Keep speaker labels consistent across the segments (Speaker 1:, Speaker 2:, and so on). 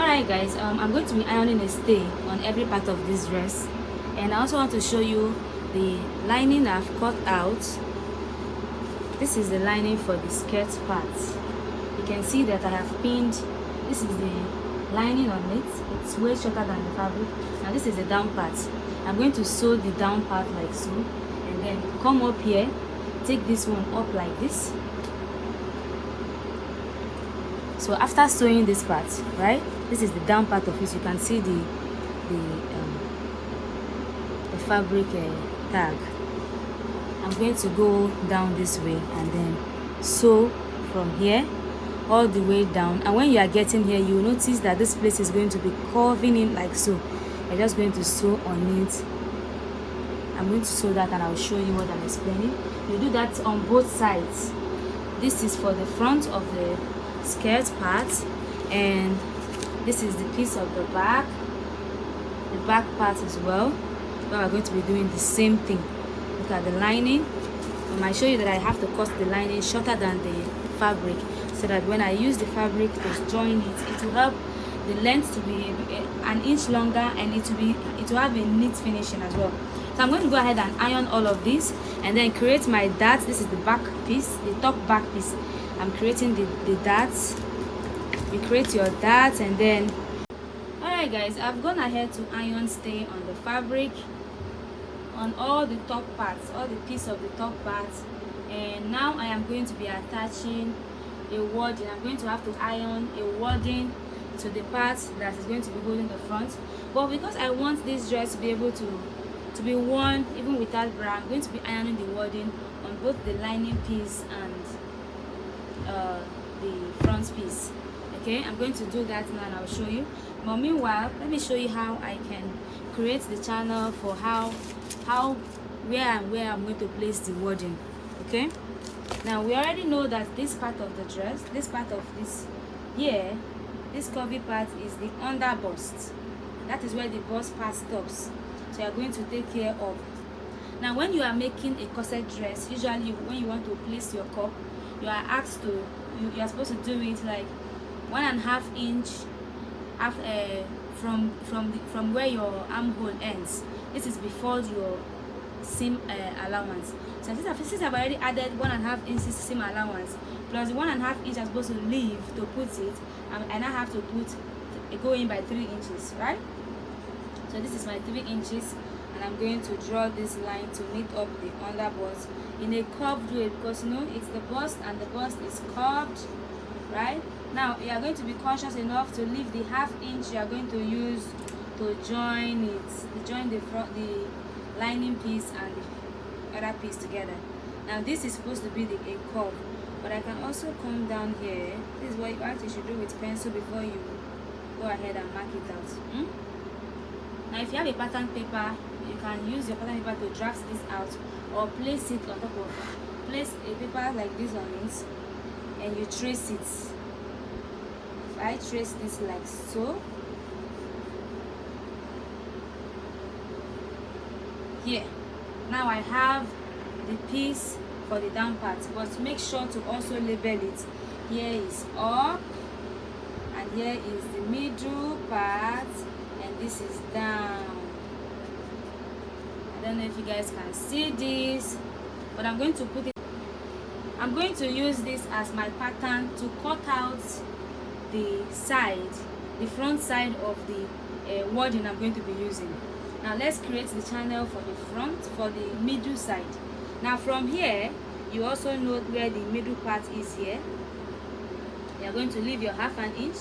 Speaker 1: Alright guys, I'm going to be ironing a stay on every part of this dress, and I also want to show you the lining I've cut out. This is the lining for the skirt part. You can see that I have pinned. This is the lining on it. It's way shorter than the fabric. Now this is the down part. I'm going to sew the down part like so, and then come up here, take this one up like this. So after sewing this part, right, this is the down part of it. You can see the fabric tag. I'm going to go down this way and then sew from here all the way down. And when you are getting here, you will notice that this place is going to be curving in like so. I'm just going to sew on it. I'm going to sew that and I'll show you what I'm explaining. You do that on both sides. This is for the front of the skirt part, and this is the piece of the back part as well. But we're going to be doing the same thing. Look at the lining. I might show you that I have to cut the lining shorter than the fabric, so that when I use the fabric to join it, it will help the length to be an inch longer, and it will have a neat finishing as well. So I'm going to go ahead and iron all of this and then create my darts. This is the back piece, the top back piece. I'm creating the darts. You create your darts, and then alright guys, I've gone ahead to iron stay on the fabric, on all the top parts, all the piece of the top parts. And now I am going to be attaching a wadding. I'm going to have to iron a wadding to the part that is going to be holding the front. But because I want this dress to be able to be worn even without bra, I'm going to be ironing the wadding on both the lining piece and the front piece. Okay, I'm going to do that now and I'll show you. But meanwhile, let me show you how I can create the channel for where I'm going to place the wadding. Okay, now we already know that this part of the dress, this part of this here, this curvy part is the under bust. That is where the bust part stops. So you're going to take care of. Now when you are making a corset dress, usually when you want to place your cup, you are asked to, you are supposed to do it like 1.5 inch from where your armhole ends. This is before your seam allowance. So since I've already added 1.5 inches seam allowance plus the 1.5 inch I'm supposed to leave to put it, and I have to go in by 3 inches, right? So this is my 3 inches, and I'm going to draw this line to meet up the under bust in a curved way, because you know it's the bust and the bust is curved, right? Now you are going to be conscious enough to leave the 1/2 inch you are going to use to join it, to join the lining piece and the other piece together. Now this is supposed to be a curve, but I can also come down here. This is what you actually should do with pencil before you go ahead and mark it out. Now if you have a pattern paper, you can use your pattern paper to draft this out, or place it on top of, place a paper like this on it and you trace it. If I trace this like so, here, now I have the piece for the down part, but make sure to also label it. Here is up, and here is the middle part, and this is down. I don't know if you guys can see this, but I'm going to put it, I'm going to use this as my pattern to cut out the side, the front side of the wadding I'm going to be using. Now let's create the channel for the front, for the middle side. Now from here, you also note where the middle part is here. You're going to leave your 1/2 inch,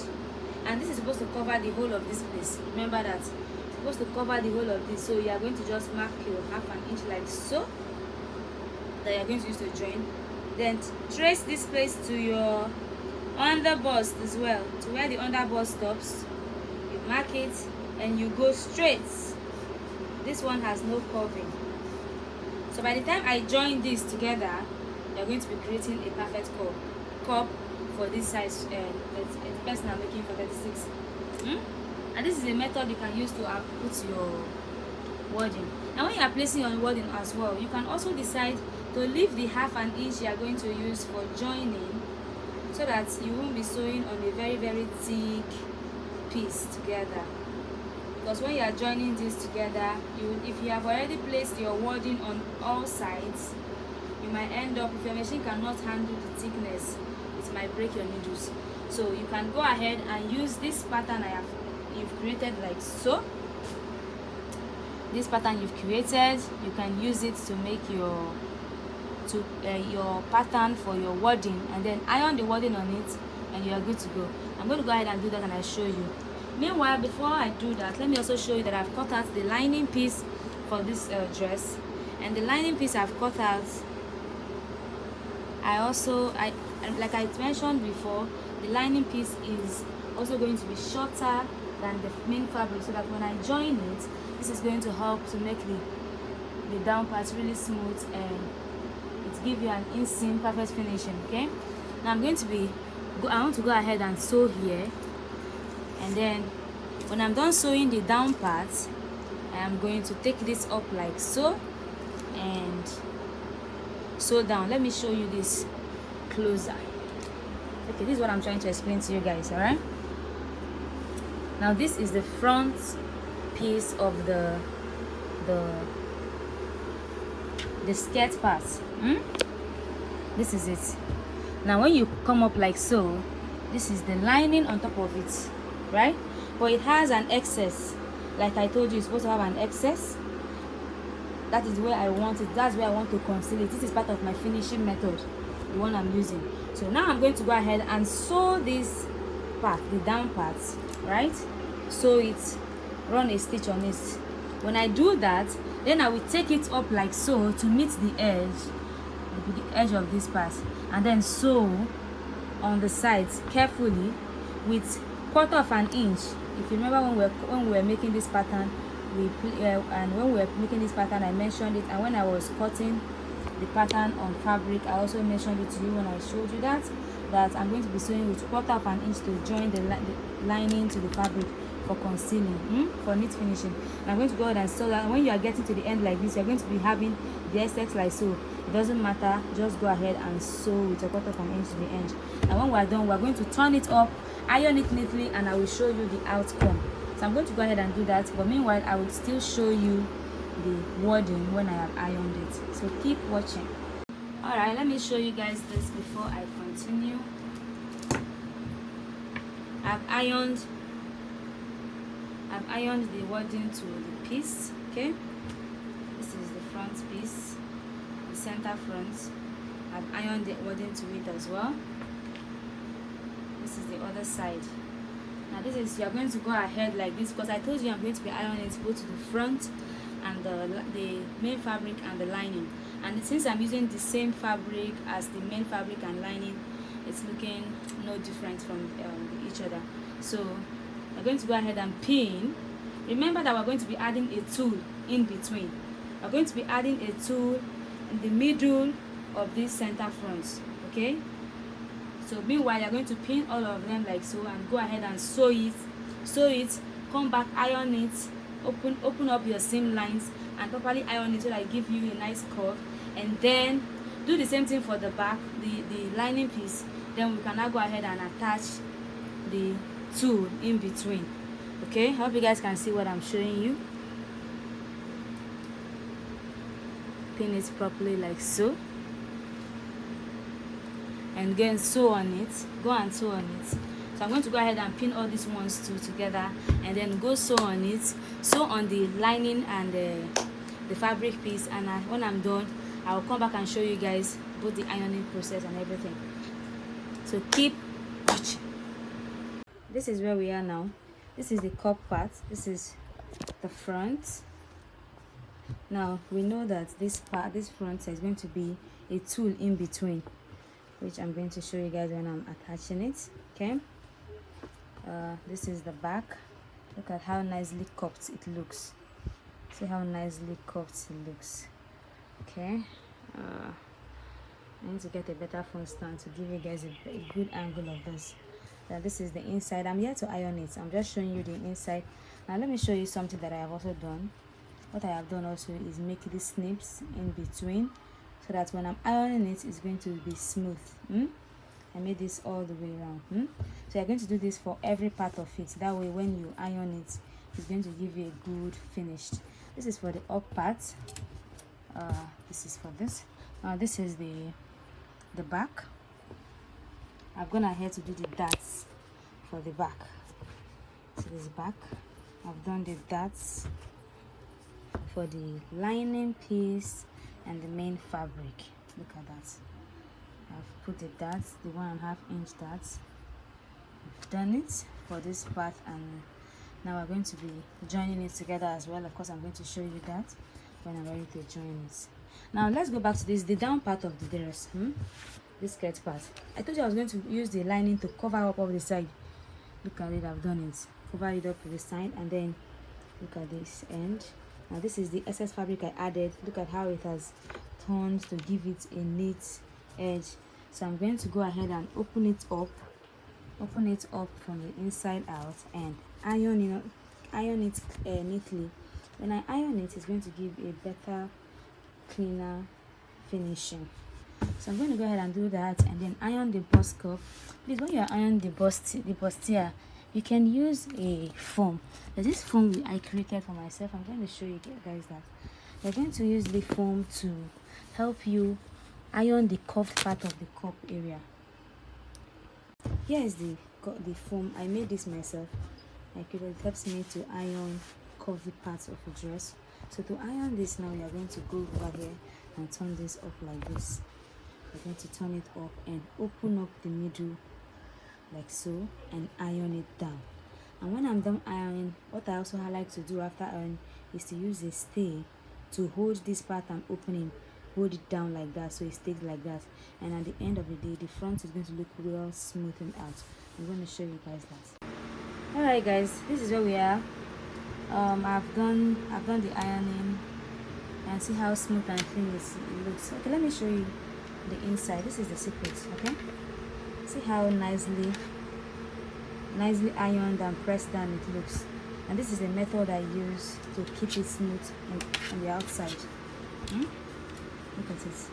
Speaker 1: and this is supposed to cover the whole of this place. Remember that it's supposed to cover the whole of this, so you are going to just mark your 1/2 inch like so, that you're going to use to join. Then trace this place to your under bust as well, to where the under bust stops. You mark it and you go straight. This one has no curving. So by the time I join this together, you're going to be creating a perfect cup for this size. It's the person I'm making for 36. And this is a method you can use to put your wadding. Now when you are placing your wadding as well, you can also decide to leave the 1/2 inch you are going to use for joining, so that you won't be sewing on a very thick piece together, because when you are joining this together, if you have already placed your wadding on all sides, you might end up, if your machine cannot handle the thickness, it might break your needles. So you can go ahead and use this pattern you've created, like so. This pattern you've created, you can use it to make your pattern for your wadding, and then iron the wadding on it, and you are good to go. I'm going to go ahead and do that, and I'll show you. Meanwhile, before I do that, let me also show you that I've cut out the lining piece for this dress, and the lining piece I've cut out, like I mentioned before, the lining piece is also going to be shorter than the main fabric, so that when I join it, this is going to help to make the down part really smooth, and it gives you an inseam perfect finishing. Okay, now I want to go ahead and sew here, and then when I'm done sewing the down part, I am going to take this up like so and sew down. Let me show you this closer. Okay, this is what I'm trying to explain to you guys. All right, now this is the front piece of the skirt part. This is it. Now when you come up like so, this is the lining on top of it, right? But it has an excess. Like I told you, it's supposed to have an excess. That is where I want it. That's where I want to conceal it. This is part of my finishing method, the one I'm using. So now I'm going to go ahead and sew this part, the down part, right? Sew it, run a stitch on it. When I do that, then I will take it up like so to meet the edge of this part, and then sew on the sides carefully with 1/4 inch. If you remember when we were making this pattern, and when we were making this pattern, I mentioned it, and when I was cutting the pattern on fabric, I also mentioned it to you when I showed you that I'm going to be sewing with 1/4 inch to join the lining to the fabric for concealing, for neat finishing. And I'm going to go ahead and sew that. When you are getting to the end like this, you're going to be having the excess like so. It doesn't matter, just go ahead and sew with a 1/4 inch to the end. And when we're done, we're going to turn it up, iron it neatly, and I will show you the outcome. So I'm going to go ahead and do that, but meanwhile I will still show you the wadding when I have ironed it. So keep watching. Alright, let me show you guys this before I continue. I've ironed the wadding to the piece. Okay, this is the front piece, the center front. I've ironed the wadding to it as well. This is the other side. Now this is, you're going to go ahead like this, because I told you I'm going to be ironing it both to the front and the main fabric and the lining. And since I'm using the same fabric as the main fabric and lining, it's looking no different from each other. So we're going to go ahead and pin. Remember that we're going to be adding a tool in between. We're going to be adding a tool in the middle of this center front. Okay, so meanwhile you're going to pin all of them like so, and go ahead and sew it, come back, iron it, open up your seam lines and properly iron it so that it gives you a nice curve. And then do the same thing for the back, the lining piece. Then we can now go ahead and attach the tool in between. Okay, I hope you guys can see what I'm showing you. Pin it properly like so, and again sew on it. Go and sew on it. So I'm going to go ahead and pin all these ones two together, and then go sew on it. Sew on the lining and the fabric piece, and when I'm done, I'll come back and show you guys both the ironing process and everything. So keep watching. This is where we are now. This is the cup part. This is the front. Now we know that this front is going to be a tool in between, which I'm going to show you guys when I'm attaching it. Okay, this is the back. Look at how nicely cupped it looks. See how nicely cupped it looks. Okay, I need to get a better phone stand to give you guys a good angle of this. Now this is the inside. I'm here to iron it. I'm just showing you the inside. Now let me show you something that I have also done. What I have done also is make these snips in between, so that when I'm ironing it, it's going to be smooth. And I made this all the way around. So you're going to do this for every part of it. That way when you iron it, it's going to give you a good finish. This is for the up part. This is for this. This is the back. I've gone ahead to do the darts for the back. So this back. I've done the darts for the lining piece and the main fabric. Look at that. I've put the darts, the 1.5 inch darts. I've done it for this part, and now we're going to be joining it together as well. Of course, I'm going to show you that when I'm ready to join it. Now let's go back to this, the down part of the dress. This skirt part. I told you I was going to use the lining to cover up the side. Look at it, I've done it. Cover it up to the side, and then look at this end. Now this is the excess fabric I added. Look at how it has turned to give it a neat edge. So I'm going to go ahead and open it up from the inside out and iron it neatly. When I iron it, it's going to give a better, cleaner finishing. So I'm going to go ahead and do that, and then iron the bust cup. Please, when you are ironing the bustier, you can use a foam. There's this foam I created for myself. I'm going to show you guys that. You're going to use the foam to help you iron the curved part of the cup area. Here is the foam. I made this myself. It helps me to iron curvy parts of the dress. So to iron this now, we are going to go over here and turn this up like this. We're going to turn it up and open up the middle like so and iron it down. And when I'm done ironing, what I also like to do after ironing is to use a stay to hold this part I'm opening, hold it down like that so it stays like that. And at the end of the day, the front is going to look real smoothened out. I'm going to show you guys that. Alright guys, this is where we are. I've done the ironing, and see how smooth and clean it looks. Okay, let me show you the inside. This is the secret. Okay, see how nicely ironed and pressed down it looks. And this is the method I use to keep it smooth on the outside. Look at it,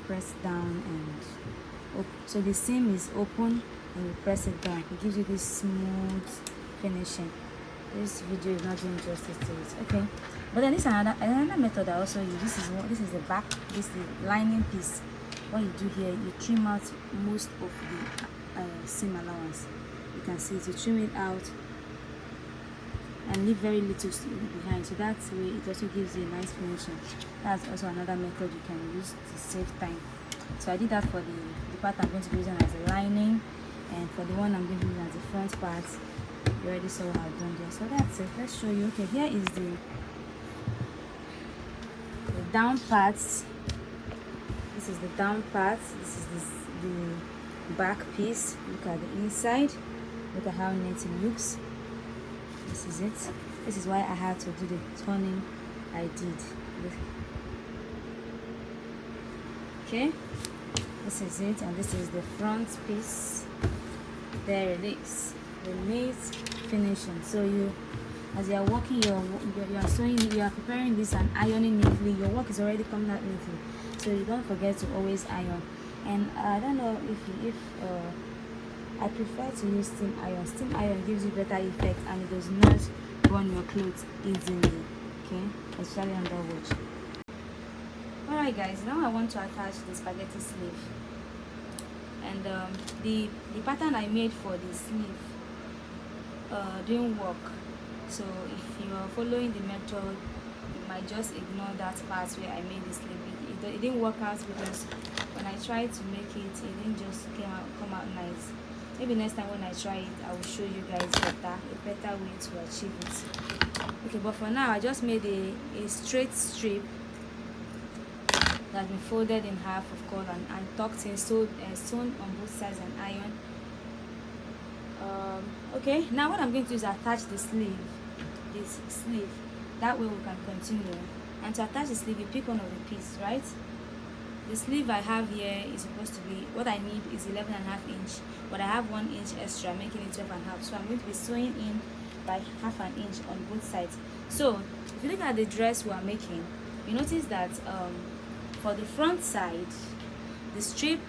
Speaker 1: press down and open. So the seam is open and you press it down. It gives you this smooth finishing. This video is not doing justice to it. Okay, but then this is another method I also use. This is the back. This is the lining piece. What you do here, you trim out most of the seam allowance. You can see it. You trim it out and leave very little behind. So that way, it also gives you a nice finishing. That's also another method you can use to save time. So I did that for the part I'm going to be using as a lining, and for the one I'm going to be using as the front part. You already saw what I've done there. So that's it. Let's show you. Okay, here is the down parts. This is the down part. This is the back piece. Look at the inside. Look at how neat it looks. This is it. This is why I had to do the turning I did. Okay, this is it, and this is the front piece. There it is, the neat finishing. So you, as you are working, you are sewing, you are preparing this and ironing neatly. Your work is already coming out neatly, so you don't forget to always iron. And I don't know if I prefer to use steam iron. Steam iron gives you better effect, and it does not burn your clothes easily. Okay, especially under wash. Alright guys, now I want to attach the spaghetti sleeve, and the pattern I made for the sleeve didn't work. So if you are following the method, you might just ignore that part where I made the sleeve. It didn't work out because when I tried to make it didn't just come out nice. Maybe next time when I try it, I will show you guys a better way to achieve it. Okay, but for now I just made a straight strip that's been folded in half, of course, and tucked in, sewn on both sides and iron. Okay, now what I'm going to do is attach the sleeve, this sleeve. That way we can continue. And to attach the sleeve, you pick one of the pieces, right? The sleeve I have here is supposed to be, what I need is 11.5 inch, but I have 1 inch extra, making it 12.5. So I'm going to be sewing in by 1/2 inch on both sides. So if you look at the dress we are making, you notice that for the front side, the strip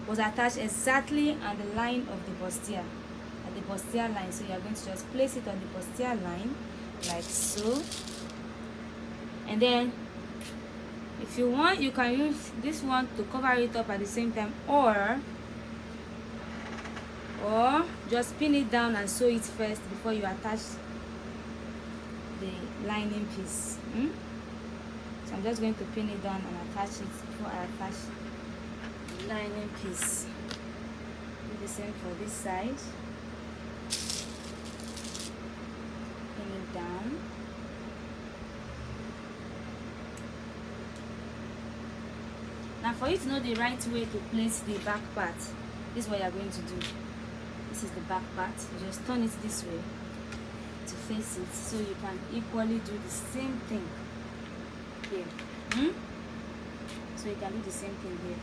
Speaker 1: was attached exactly on the line of the bustier, at the bustier line. So you are going to just place it on the bustier line like so, and then if you want, you can use this one to cover it up at the same time, or just pin it down and sew it first before you attach the lining piece. So I'm just going to pin it down and attach it before I attach the lining piece. Do the same for this side. Pin it down. Now for you to know the right way to place the back part, this is what you are going to do. This is the back part. You just turn it this way to face it, so you can equally do the same thing here. So you can do the same thing here,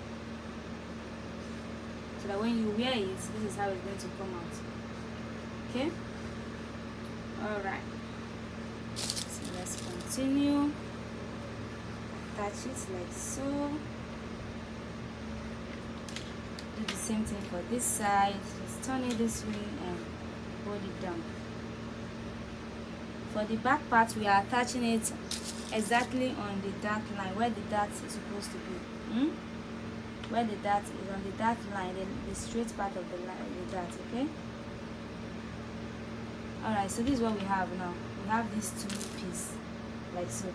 Speaker 1: so that when you wear it, this is how it's going to come out. Okay, all right, so let's continue. Attach it like so. Do the same thing for this side. Just turn it this way and hold it down. For the back part, we are attaching it exactly on the dart line, where the dart is supposed to be. Where the dart is on the dart line, the straight part of the line, the dart. Okay. All right. So this is what we have now. We have these two pieces like so.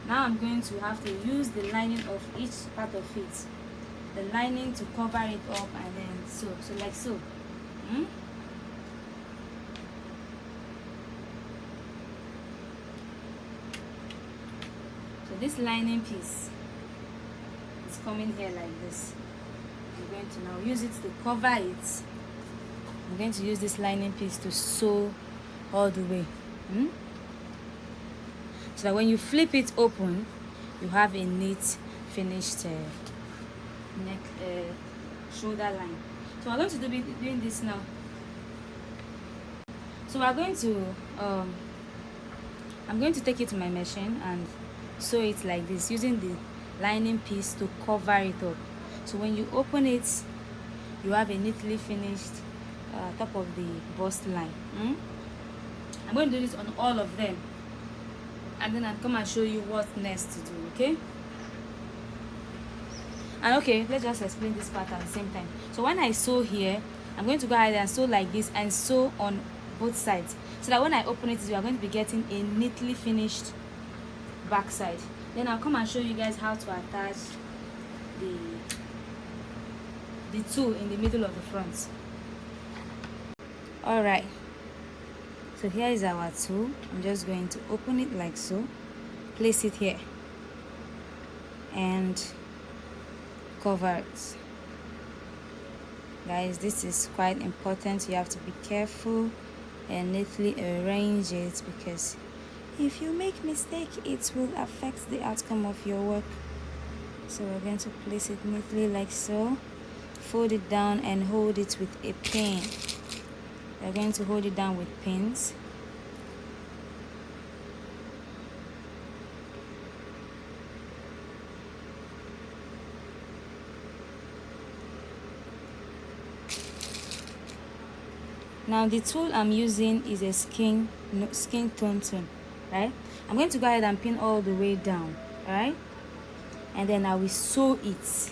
Speaker 1: Now I'm going to have to use the lining of each part of it. The lining to cover it up and then sew. So like so. So this lining piece is coming here like this. I'm going to now use it to cover it. I'm going to use this lining piece to sew all the way. So that when you flip it open, you have a neat finished neck shoulder line. So we're going to be doing this now. So we're going to I'm going to take it to my machine and sew it like this, using the lining piece to cover it up. So when you open it, you have a neatly finished top of the bust line. I'm going to do this on all of them, and then I'll come and show you what next to do. Okay. And okay, let's just explain this part at the same time. So when I sew here, I'm going to go ahead and sew like this and sew on both sides, so that when I open it, we are going to be getting a neatly finished back side. Then I'll come and show you guys how to attach the two in the middle of the front. All right, so here is our two. I'm just going to open it like so, place it here and cover it. Guys, this is quite important. You have to be careful and neatly arrange it, because if you make mistake, it will affect the outcome of your work. So we're going to place it neatly like so, fold it down and hold it with a pin. We're going to hold it down with pins. Now the tool I'm using is a skin tone tool, right? I'm going to go ahead and pin all the way down, right? And then I will sew it.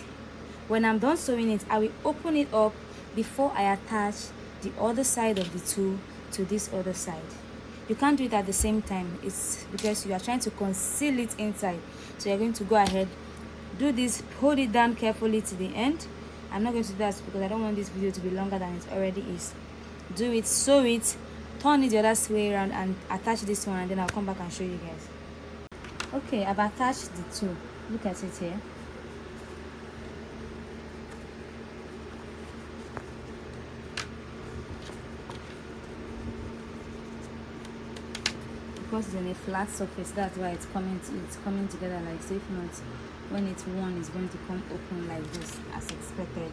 Speaker 1: When I'm done sewing it, I will open it up before I attach the other side of the tool to this other side. You can't do it at the same time. It's because you are trying to conceal it inside. So you're going to go ahead, do this, hold it down carefully to the end. I'm not going to do that because I don't want this video to be longer than it already is. Do it, sew it, turn it the other way around and attach this one, and then I'll come back and show you guys. Okay, I've attached the two. Look at it here. Because it's on a flat surface, that's why it's coming together like so. If not, when it's worn, it's going to come open like this as expected.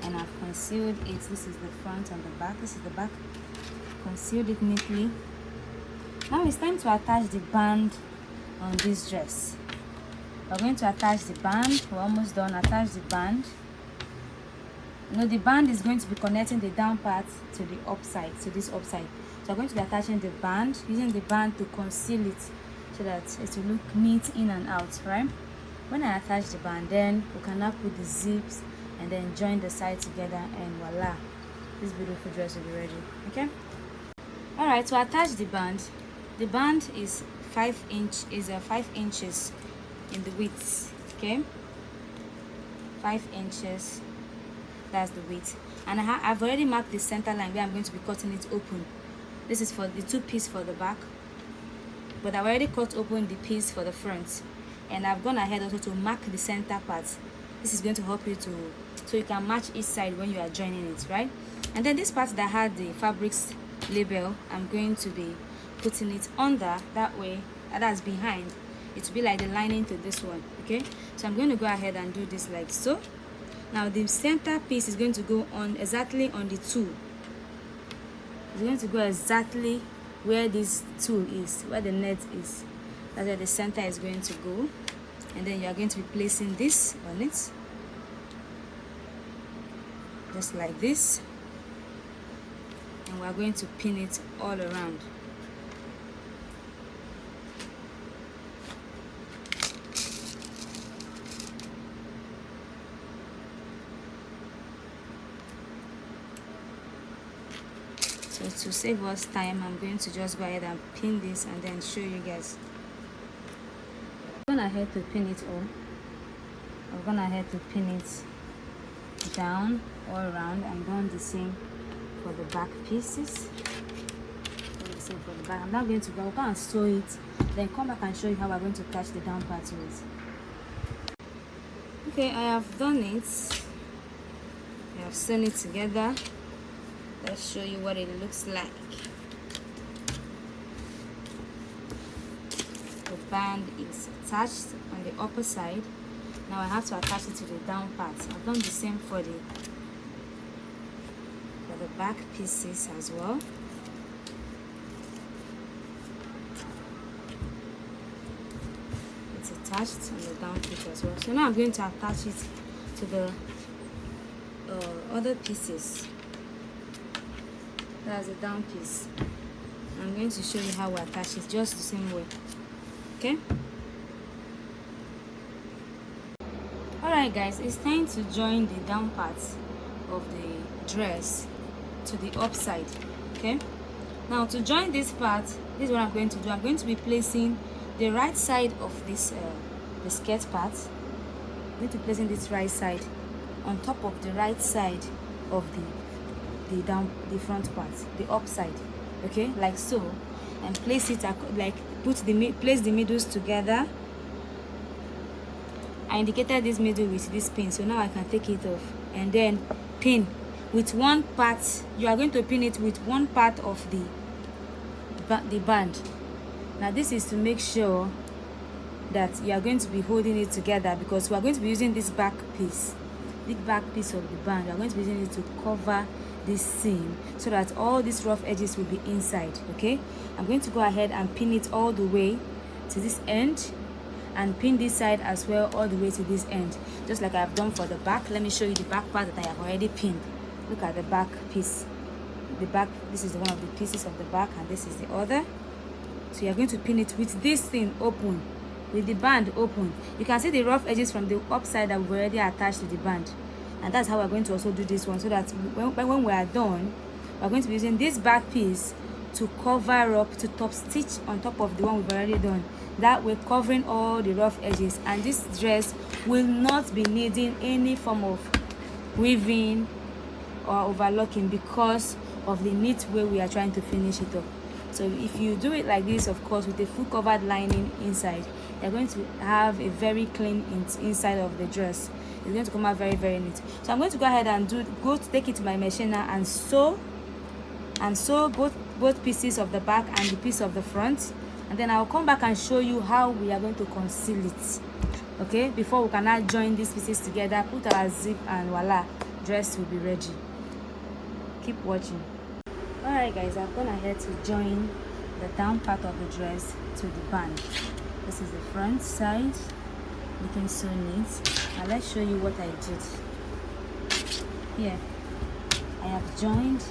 Speaker 1: And I've concealed it. This is the front and the back. This is the back. Concealed it neatly. Now it's time to attach the band on this dress. We're going to attach the band. We're almost done. Attach the band. You know, the band is going to be connecting the down part to the upside, to this upside. So I'm going to be attaching the band, using the band to conceal it so that it will look neat in and out, right? When I attach the band, then we can now put the zips and then join the sides together, and voila, this beautiful dress will be ready. Okay. All right, to attach the band is 5 inches in the width. Okay, 5 inches, that's the width. And I've already marked the center line where I'm going to be cutting it open. This is for the 2 piece for the back, but I've already cut open the piece for the front, and I've gone ahead also to mark the center part. This is going to help you so you can match each side when you are joining it, right? And then this part that had the fabrics label, I'm going to be putting it under, that way, that's behind. It will be like the lining to this one. Okay, so I'm going to go ahead and do this like so. Now the center piece is going to go on exactly on the tool. It's going to go exactly where this tool is, where the net is. That's where the center is going to go. And then you are going to be placing this on it, just like this, and we are going to pin it all around. So to save us time, I'm going to just go ahead and pin this and then show you guys. I'm going ahead to pin it all. I'm going ahead to pin it down all around. I'm doing the same for the back pieces. The same for the back. I'm now going to go and sew it, then come back and show you how we're going to attach the down part to it. Okay, I have done it. I have sewn it together. Let's show you what it looks like. The band is attached on the upper side. Now I have to attach it to the down part. I've done the same for the back pieces as well. It's attached on the down piece as well. So now I'm going to attach it to the other pieces. That's the down piece. I'm going to show you how we attach it just the same way. Okay. Alright guys, it's time to join the down part of the dress to the upside. Okay, now to join this part, this is what I'm going to do. I'm going to be placing the right side of this the skirt part. I'm going to be placing this right side on top of the right side of the front part, the upside. Okay, like so, and place it like place the middles together. I indicated this middle with this pin, so now I can take it off and then pin with one part. You are going to pin it with one part of the band. Now this is to make sure that you are going to be holding it together, because we are going to be using this back piece, the back piece of the band. We are going to be using it to cover this seam so that all these rough edges will be inside. Okay, I'm going to go ahead and pin it all the way to this end, and pin this side as well all the way to this end, just like I've done for the back. Let me show you the back part that I have already pinned. Look at the back piece. The back, this is one of the pieces of the back, and this is the other. So you're going to pin it with this thing open, with the band open. You can see the rough edges from the upside that we've already attached to the band, and that's how we're going to also do this one, so that when we are done, we're going to be using this back piece to cover up, to top stitch on top of the one we've already done. That way, covering all the rough edges, and this dress will not be needing any form of weaving or overlocking because of the neat way we are trying to finish it up. So if you do it like this, of course, with a full covered lining inside, you're going to have a very clean inside of the dress. It's going to come out very, very neat. So I'm going to go ahead and take it to my machine now and sew both pieces of the back and the piece of the front, and then I'll come back and show you how we are going to conceal it. Okay, before we can now join these pieces together, put our zip, and voila, dress will be ready. Keep watching. Alright guys, I've gone ahead to join the down part of the dress to the band. This is the front side, looking so neat. Now let's show you what I did. here I have joined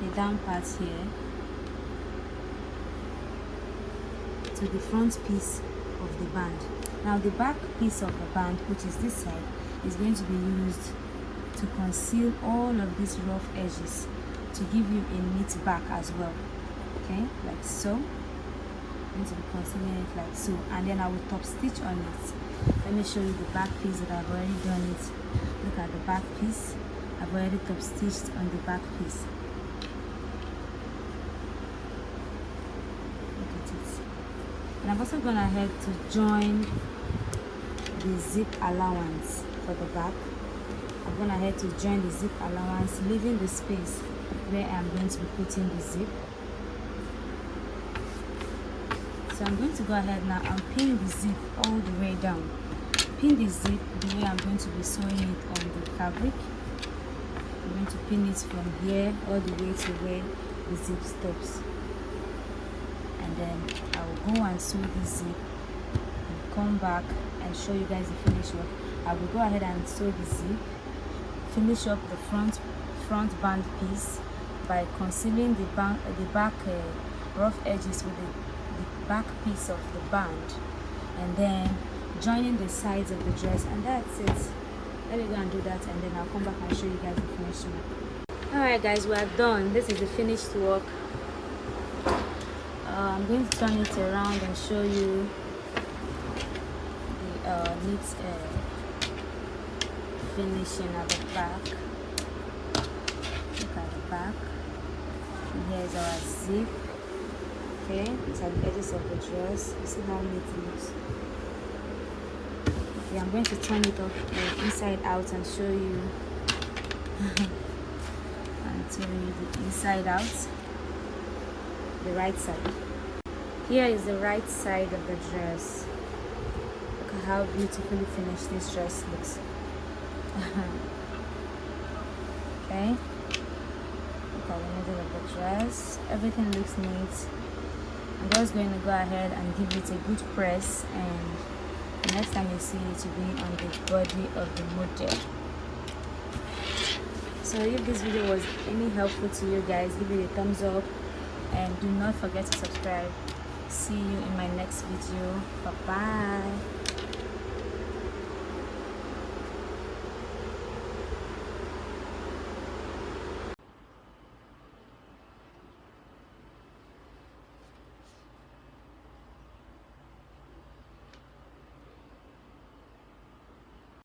Speaker 1: the down part here to the front piece of the band. Now the back piece of the band, which is this side, is going to be used to conceal all of these rough edges to give you a neat back as well. Okay, like so. I'm going to be concealing it like so, and then I will top stitch on it. Let me show you the back piece that I've already done it. Look at the back piece. I've already top stitched on the back piece. Look at it. And I've also gone ahead to join the zip allowance for the back. I've gone ahead to join the zip allowance, leaving the space where I'm going to be putting the zip. So I'm going to go ahead now and pin the zip all the way down. Pin the zip the way I'm going to be sewing it on the fabric. I'm going to pin it from here all the way to where the zip stops. And then I will go and sew the zip and come back and show you guys the finished work. I will go ahead and sew the zip, finish up the front band piece by concealing the back rough edges with the back piece of the band, and then joining the sides of the dress, and that's it. Let me go and do that, and then I'll come back and show you guys the finished work. Alright guys, we are done. This is the finished work. I'm going to turn it around and show you the neat finishing at the back. Look at the back. And here is our zip. Okay, these are the edges of the dress. You see how neat it looks. Okay, I'm going to turn it off inside out and show you the inside out, the right side. Here is the right side of the dress. Look at how beautifully finished this dress looks. Okay, look at the middle of the dress. Everything looks neat. I'm just going to go ahead and give it a good press, and the next time you see it will be on the body of the model. So if this video was any helpful to you guys, give it a thumbs up and do not forget to subscribe. See you in my next video. Bye bye.